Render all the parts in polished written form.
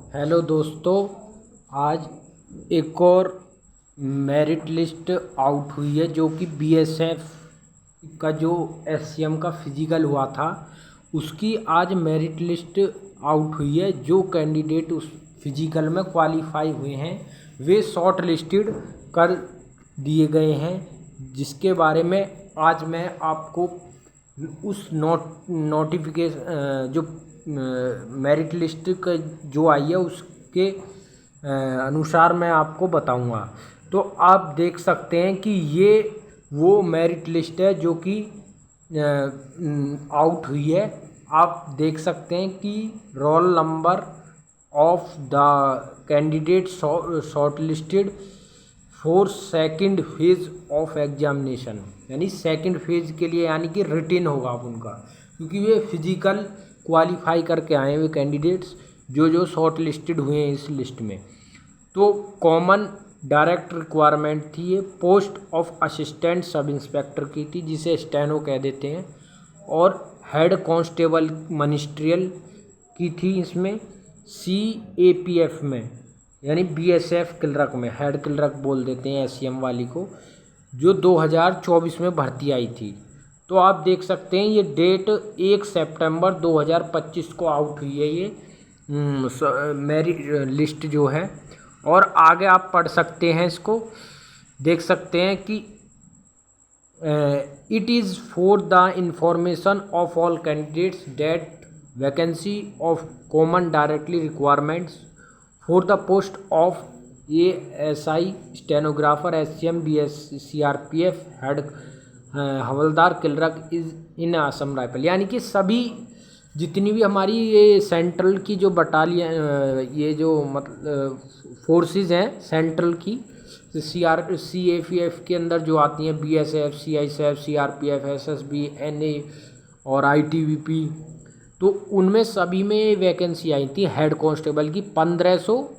Hello दोस्तों, आज एक और मेरिट लिस्ट आउट हुई है जो कि बीएसएफ का जो एससीएम का फिजिकल हुआ था उसकी आज मेरिट लिस्ट आउट हुई है। जो कैंडिडेट उस फिजिकल में क्वालिफाई हुए हैं वे शॉर्ट लिस्टेड कर दिए गए हैं, जिसके बारे में आज मैं आपको उस नोटिफिकेशन जो मेरिट लिस्ट का जो आई है उसके अनुसार मैं आपको बताऊंगा। तो आप देख सकते हैं कि ये वो मेरिट लिस्ट है जो कि आउट हुई है। आप देख सकते हैं कि roll number of the candidate short listed for second phase of examination, यानी सेकंड फेज के लिए, यानी कि रिटेन होगा अब उनका, क्योंकि वे फिजिकल क्वालिफाई करके आए हुए कैंडिडेट्स जो शॉर्ट लिस्टेड हुए हैं इस लिस्ट में। तो कॉमन डायरेक्ट रिक्वायरमेंट थी, ये post of assistant sub inspector की थी जिसे स्टेनो कह देते हैं, और हेड कांस्टेबल मिनिस्ट्रियल की थी इसमें, सीएपीएफ में यानी बीएसएफ क्लर्क में, हेड क्लर्क बोल देते हैं एससीएम वाली को, जो 2024 में भर्ती आई थी। तो आप देख सकते हैं ये डेट 1 सितंबर 2025 को आउट हुई है ये मेरिट लिस्ट जो है। और आगे आप पढ़ सकते हैं, इसको देख सकते हैं कि it is for the information of all candidates that vacancy of common directly requirements for the post of ASI stenographer SCM BS CRPF head हवलदार clerk is in Assam rifle, यानी कि सभी जितनी भी हमारी ये सेंट्रल की जो बटालियन, ये जो मतलब फोर्सेस हैं सेंट्रल की, सीएपीएफ के अंदर जो आती हैं, BSF, CISF, CRPF, SSB, NA और आईटीबीपी, तो उनमें सभी में वैकेंसी आई थी हेड कांस्टेबल की 1500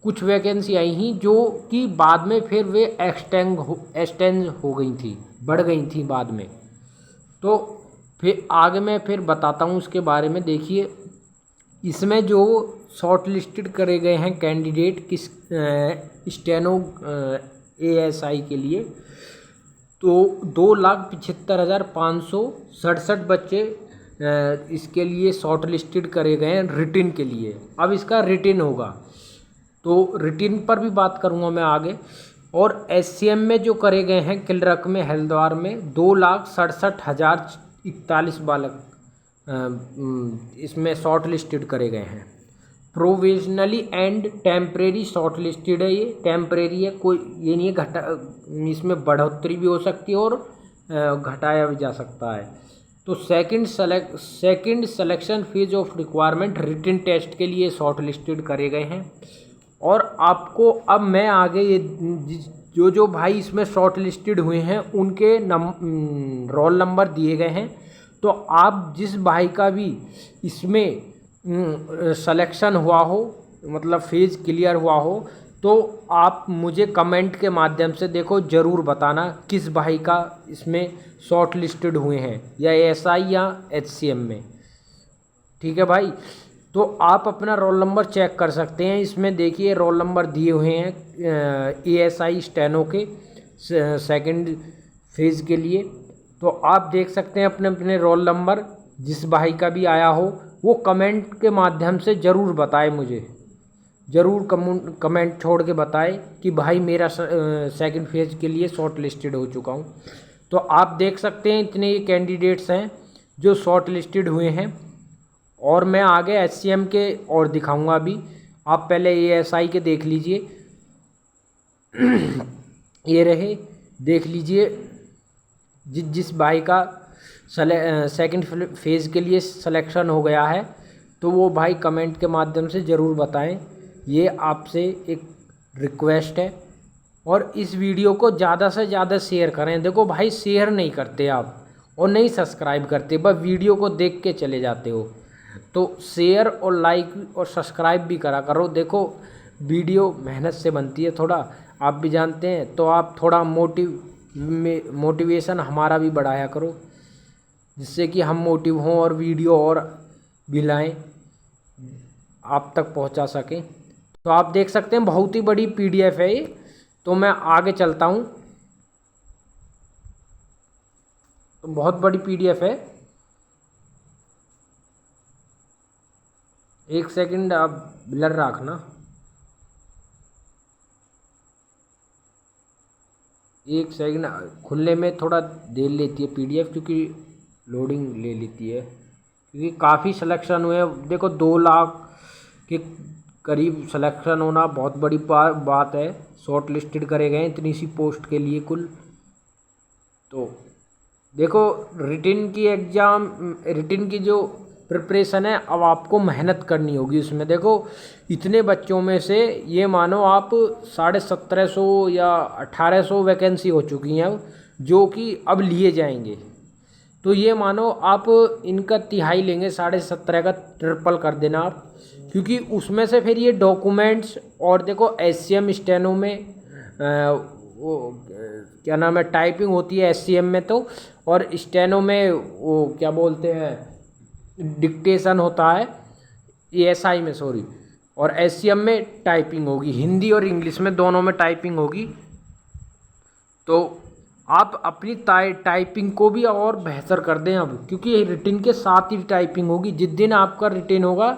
कुछ वैकेंसी आई ही, जो कि बाद में फिर वे एक्सटेंड हो गई थी, बढ़ गई थी बाद में। तो फिर आगे मैं फिर बताता हूँ उसके बारे में। देखिए, इसमें जो शॉर्ट लिस्टेड करे गए हैं कैंडिडेट किस स्टेनो एएसआई के लिए, तो 2,75,567 बच्चे इसके लिए शॉर्ट लिस्टेड करे गए हैं रिटिन के लिए। अब इसका रिटिन होगा, तो रिटिन पर भी बात करूंगा मैं आगे। और एससीएम में जो करे गए हैं क्लर्क में हरिद्वार में 2,67,041 बालक इसमें शॉर्ट लिस्टेड करे गए हैं। Provisionally and temporary short listed है, ये टेम्परेरी है, कोई ये नहीं है इसमें बढ़ोतरी भी हो सकती है और घटाया भी जा सकता है। तो second selection phase of requirement written test के लिए शॉर्ट लिस्टेड करे गए हैं। और आपको अब मैं आगे ये जो भाई इसमें शॉर्ट लिस्टेड हुए हैं उनके रोल नंबर दिए गए हैं। तो आप जिस भाई का भी इसमें सिलेक्शन हुआ हो, मतलब फेज क्लियर हुआ हो, तो आप मुझे कमेंट के माध्यम से देखो ज़रूर बताना किस भाई का इसमें शॉर्ट लिस्टेड हुए हैं, या एएसआई या एचसीएम में। ठीक है भाई, तो आप अपना रोल नंबर चेक कर सकते हैं। इसमें देखिए रोल नंबर दिए हुए हैं एएसआई स्टेनो के सेकंड फेज के लिए। तो आप देख सकते हैं अपने अपने रोल नंबर, जिस भाई का भी आया हो वो कमेंट के माध्यम से ज़रूर बताए, मुझे ज़रूर कमेंट छोड़ के बताए कि भाई मेरा सेकंड फेज के लिए शॉर्ट लिस्टेड हो चुका हूँ। तो आप देख सकते हैं इतने ये कैंडिडेट्स हैं जो शॉर्ट लिस्टेड हुए हैं। और मैं आगे एचसीएम के और दिखाऊंगा अभी। आप पहले एएसआई के देख लीजिए ये रहे, देख लीजिए जिस भाई का सेकंड फेज़ के लिए सिलेक्शन हो गया है, तो वो भाई कमेंट के माध्यम से ज़रूर बताएं। ये आपसे एक रिक्वेस्ट है। और इस वीडियो को ज़्यादा से ज़्यादा शेयर करें। देखो भाई, शेयर नहीं करते आप और नहीं सब्सक्राइब करते, बस वीडियो को देख के चले जाते हो। तो शेयर और लाइक और सब्सक्राइब भी करा करो। देखो वीडियो मेहनत से बनती है, थोड़ा आप भी जानते हैं, तो आप थोड़ा मोटिवेशन हमारा भी बढ़ाया करो, जिससे कि हम मोटिव हों और वीडियो और भी लाएँ। आप तक पहुंचा सकें। तो आप देख सकते हैं बहुत ही बड़ी पीडीएफ है ये। तो मैं आगे चलता हूं। तो बहुत बड़ी पीडीएफ है। एक सेकंड आप ब्लर रखना। एक सेकंड, खुलने में थोड़ा देर लेती है पीडीएफ, क्योंकि लोडिंग ले लेती है, क्योंकि काफ़ी सिलेक्शन हुए हैं। देखो 2 लाख के करीब सिलेक्शन होना बहुत बड़ी बात है। शॉर्ट लिस्टेड करे गए इतनी सी पोस्ट के लिए कुल। तो देखो रिटन की जो प्रिपरेशन है, अब आपको मेहनत करनी होगी उसमें। देखो इतने बच्चों में से ये मानो आप 1750 या 1800 वैकेंसी हो चुकी हैं अब, जो कि अब लिए जाएंगे। तो ये मानो आप इनका तिहाई लेंगे, 17.5 का ट्रिपल कर देना आप, क्योंकि उसमें से फिर ये डॉक्यूमेंट्स और देखो एससीएम स्टेनो में वो क्या नाम है, टाइपिंग होती है एससीएम में, तो और स्टेनो में वो क्या बोलते हैं, डिक्टेशन होता है एएसआई में, सॉरी, और एससीएम में टाइपिंग होगी, हिंदी और इंग्लिश में दोनों में टाइपिंग होगी। तो आप अपनी टाइपिंग को भी और बेहतर कर दें अब, क्योंकि रिटन के साथ ही टाइपिंग होगी। जिस दिन आपका रिटन होगा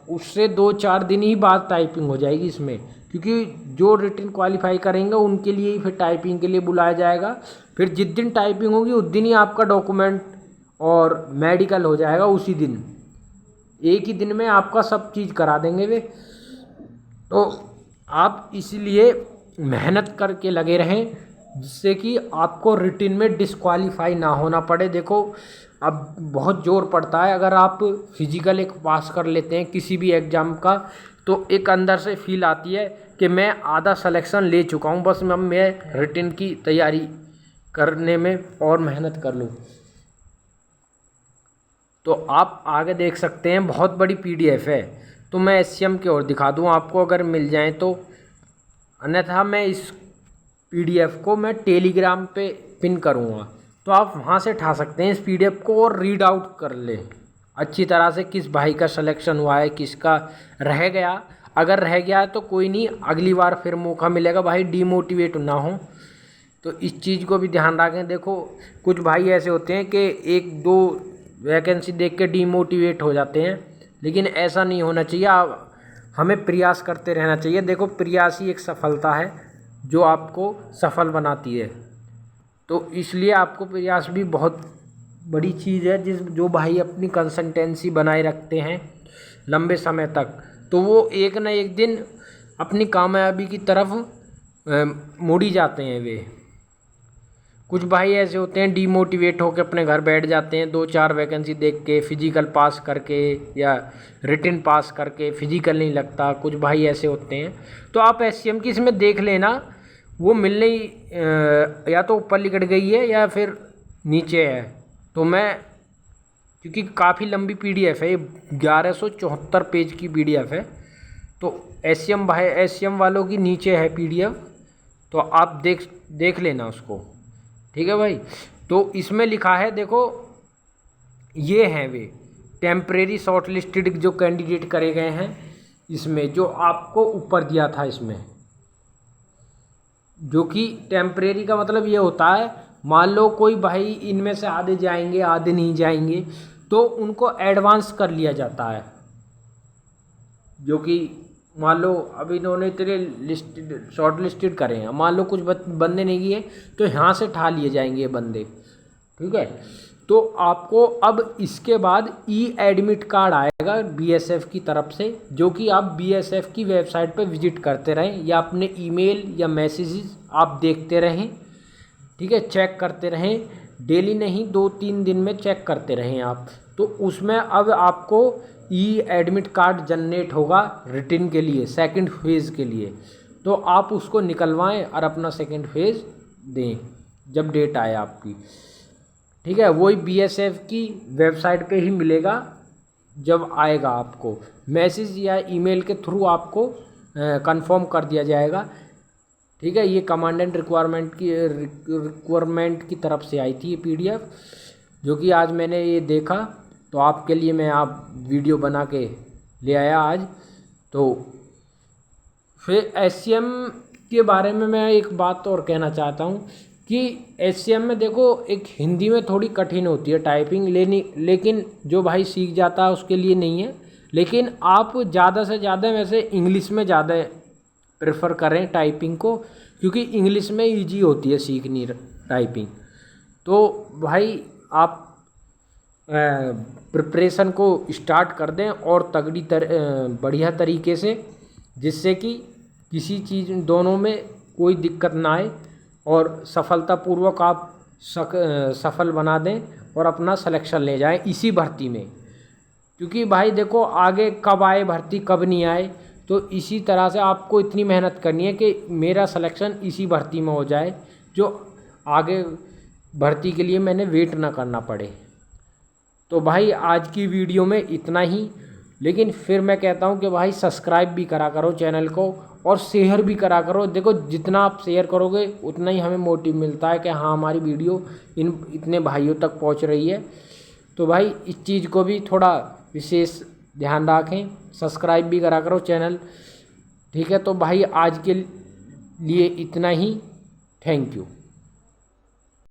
उससे 2-4 दिन ही बाद टाइपिंग हो जाएगी इसमें, क्योंकि जो रिटन क्वालिफाई करेंगे उनके लिए ही फिर टाइपिंग के लिए बुलाया जाएगा। फिर जिस दिन टाइपिंग होगी उस दिन ही आपका डॉक्यूमेंट और मेडिकल हो जाएगा, उसी दिन, एक ही दिन में आपका सब चीज़ करा देंगे वे। तो आप इसलिए मेहनत करके लगे रहें, जिससे कि आपको रिटन में डिस्क्वालीफाई ना होना पड़े। देखो अब बहुत जोर पड़ता है, अगर आप फिजिकल एक पास कर लेते हैं किसी भी एग्ज़ाम का, तो एक अंदर से फील आती है कि मैं आधा सिलेक्शन ले चुका हूँ, बस मैं रिटन की तैयारी करने में और मेहनत कर लूँ। तो आप आगे देख सकते हैं बहुत बड़ी पीडीएफ है। तो मैं एससीएम की ओर दिखा दूँ आपको, अगर मिल जाए तो, अन्यथा मैं इस पीडीएफ को मैं टेलीग्राम पे पिन करूँगा, तो आप वहाँ से उठा सकते हैं इस पीडीएफ को और रीड आउट कर लें अच्छी तरह से, किस भाई का सिलेक्शन हुआ है, किसका रह गया। अगर रह गया है तो कोई नहीं, अगली बार फिर मौका मिलेगा, भाई डीमोटिवेट ना हो। तो इस चीज़ को भी ध्यान रखें। देखो कुछ भाई ऐसे होते हैं कि 1-2 वैकेंसी देख के डीमोटिवेट हो जाते हैं, लेकिन ऐसा नहीं होना चाहिए। हमें प्रयास करते रहना चाहिए। देखो प्रयास ही एक सफलता है जो आपको सफल बनाती है। तो इसलिए आपको प्रयास भी बहुत बड़ी चीज़ है। जो भाई अपनी कंसिस्टेंसी बनाए रखते हैं लंबे समय तक, तो वो एक ना एक दिन अपनी कामयाबी की तरफ मुड़ी जाते हैं वे। कुछ भाई ऐसे होते हैं डीमोटिवेट होकर अपने घर बैठ जाते हैं 2-4 वैकेंसी देख के, फिजिकल पास करके या रिटन पास करके, फिजिकल नहीं लगता, कुछ भाई ऐसे होते हैं। तो आप एससीएम की इसमें देख लेना, वो मिलने ही या तो ऊपर लिखट गई है या फिर नीचे है। तो मैं, क्योंकि काफ़ी लंबी पीडीएफ है ये, 1174 पेज की पीडीएफ है, तो एससीएम वालों की नीचे है पीडीएफ, तो आप देख लेना उसको, ठीक है भाई। तो इसमें लिखा है, देखो ये हैं वे टेम्परेरी शॉर्ट लिस्टेड जो कैंडिडेट करे गए हैं, इसमें जो आपको ऊपर दिया था, इसमें जो कि टेम्परेरी का मतलब ये होता है, मान लो कोई भाई इनमें से आधे जाएंगे आधे नहीं जाएंगे, तो उनको एडवांस कर लिया जाता है। जो कि मान लो अब इन्होंने तेरे शॉर्ट लिस्टेड करे हैं, मान लो कुछ बंदे नहीं किए, तो यहाँ से ठा लिए जाएंगे ये बंदे, ठीक है। तो आपको अब इसके बाद ई एडमिट कार्ड आएगा बीएसएफ की तरफ से, जो कि आप बीएसएफ की वेबसाइट पर विजिट करते रहें, या अपने ईमेल या मैसेजेस आप देखते रहें, ठीक है, चेक करते रहें, डेली नहीं 2-3 दिन में चेक करते रहें आप। तो उसमें अब आपको ई एडमिट कार्ड जनरेट होगा रिटन के लिए, सेकंड फेज़ के लिए, तो आप उसको निकलवाएं और अपना सेकंड फेज़ दें जब डेट आए आपकी, ठीक है। वही बीएसएफ की वेबसाइट पे ही मिलेगा, जब आएगा आपको मैसेज या ईमेल के थ्रू आपको कंफर्म कर दिया जाएगा, ठीक है। ये कमांडेंट रिक्वायरमेंट की तरफ से आई थी ये पीडीएफ, जो कि आज मैंने ये देखा, तो आपके लिए मैं वीडियो बना के ले आया आज। तो फिर SCM के बारे में मैं एक बात और कहना चाहता हूँ कि SCM में देखो एक हिंदी में थोड़ी कठिन होती है टाइपिंग लेनी, लेकिन जो भाई सीख जाता है उसके लिए नहीं है। लेकिन आप ज़्यादा से ज़्यादा वैसे इंग्लिश में ज़्यादा प्रेफर करें टाइपिंग को, क्योंकि इंग्लिश में ईजी होती है सीखनी टाइपिंग। तो भाई आप प्रिपरेशन को स्टार्ट कर दें और बढ़िया तरीके से, जिससे कि किसी चीज़ दोनों में कोई दिक्कत ना आए और सफलतापूर्वक आप सफल बना दें और अपना सिलेक्शन ले जाएं इसी भर्ती में। क्योंकि भाई देखो आगे कब आए भर्ती कब नहीं आए, तो इसी तरह से आपको इतनी मेहनत करनी है कि मेरा सिलेक्शन इसी भर्ती में हो जाए, जो आगे भर्ती के लिए मैंने वेट ना करना पड़े। तो भाई आज की वीडियो में इतना ही, लेकिन फिर मैं कहता हूँ कि भाई सब्सक्राइब भी करा करो चैनल को और शेयर भी करा करो। देखो जितना आप शेयर करोगे उतना ही हमें मोटिव मिलता है कि हाँ हमारी वीडियो इतने भाइयों तक पहुँच रही है। तो भाई इस चीज़ को भी थोड़ा विशेष ध्यान रखें, सब्सक्राइब भी करा करो चैनल। ठीक है, तो भाई आज के लिए इतना ही। Thank you.